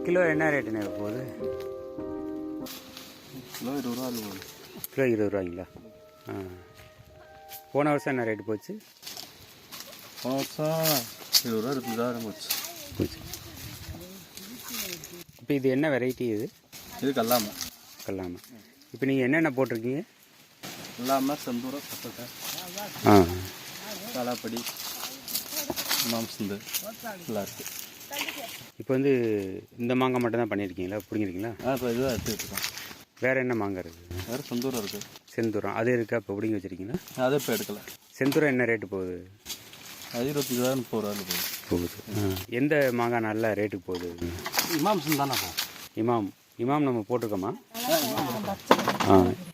Kilo என்ன ரேட்டுண்ணே போகுது? Kilo 20 ரூபா போகுது. கிலோ 20 ரூபாய்ங்களா? போன வருஷம் என்ன ரேட்டு போச்சு? போன வருஷம் 20 ரூபா 22 போச்சு. இப்போ இது என்ன வெரைட்டி இது? இது கல்லாமை. கல்லாமை. இப்போ நீங்கள் என்னென்ன போட்டிருக்கீங்க? கல்லாமை, செந்தூரம், சப்போட்டா, காலாப்படி, மாம்சந்து எல்லாம் இருக்குது. இப்போ வந்து இந்த மாங்காய் மட்டும் தான் பண்ணியிருக்கீங்களா, பிடிங்கிருக்கீங்களா? இப்போ இதுதான் எடுத்துக்கிட்டு இருக்கோம். வேறு என்ன மாங்காய் இருக்குது? வேறு செந்தூரம் இருக்குது. செந்தூரம் அது இருக்கா? இப்போ பிடிங்கி வச்சுருக்கீங்களா? அதை இப்போ எடுக்கலை. செந்தூரம் என்ன ரேட்டு போகுது? அது 25 ரூபா 30 ரூபா போகுது. எந்த மாங்காய் நல்ல ரேட்டுக்கு போகுது? இமாம்சன் தானே போகும். இமாம். இமாம் நம்ம போட்டிருக்கோமா?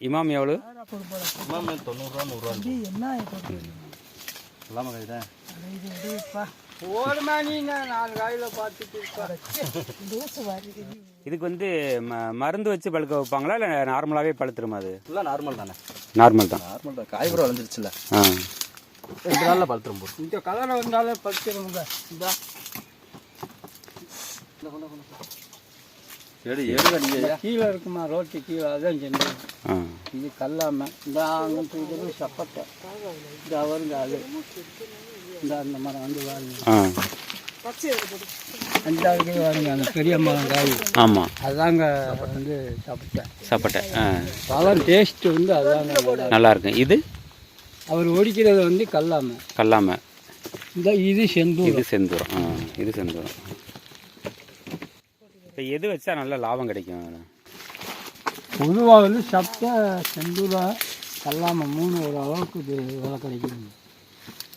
இமாம் எவ்வளோ? இமாம் 90 ரூபா 100 ரூபா. எல்லாமே காய் தான். இதுக்கு வந்து மருந்து வச்சு பழுக்க வைப்பாங்களா இல்லை நார்மலாகவே பழுத்துருமா? அது ஃபுல்லாக நார்மல் தானே. நார்மல் தான். நார்மல் தான். காய் கூட விளைஞ்சிருச்சுல்ல. 2 நாளில் பழுத்துரும் போது. இந்த கலரை வந்தாலே பழுத்துருங்க. கீழே இருக்குமா ரோட்டு கீழே அதான் செஞ்சு. இது கல்லாம இந்த அங்கே சப்பட்டை இந்த அவருங்க அது இந்த அந்த மரம் வந்து வாருங்க. 5வது வாருங்க அந்த பெரிய மரம் காய். ஆமாம், அதாங்க வந்து சப்பட்டை. சப்பட்டை பழம் டேஸ்ட் வந்து அதாங்க நல்லா இருக்கும். இது அவர் ஒடிக்கிறது வந்து கல்லாமை. கல்லாமை. இந்த இது செந்தூரம். இது செந்தூரம். இது செந்தூரம். இப்போ எது வச்சா நல்ல லாபம் கிடைக்கும்? பொதுவாக வந்து சப்பை, செந்தூரம், கல்லாமை 3 ஒரு அளவுக்கு இது விலை கிடைக்குதுங்க.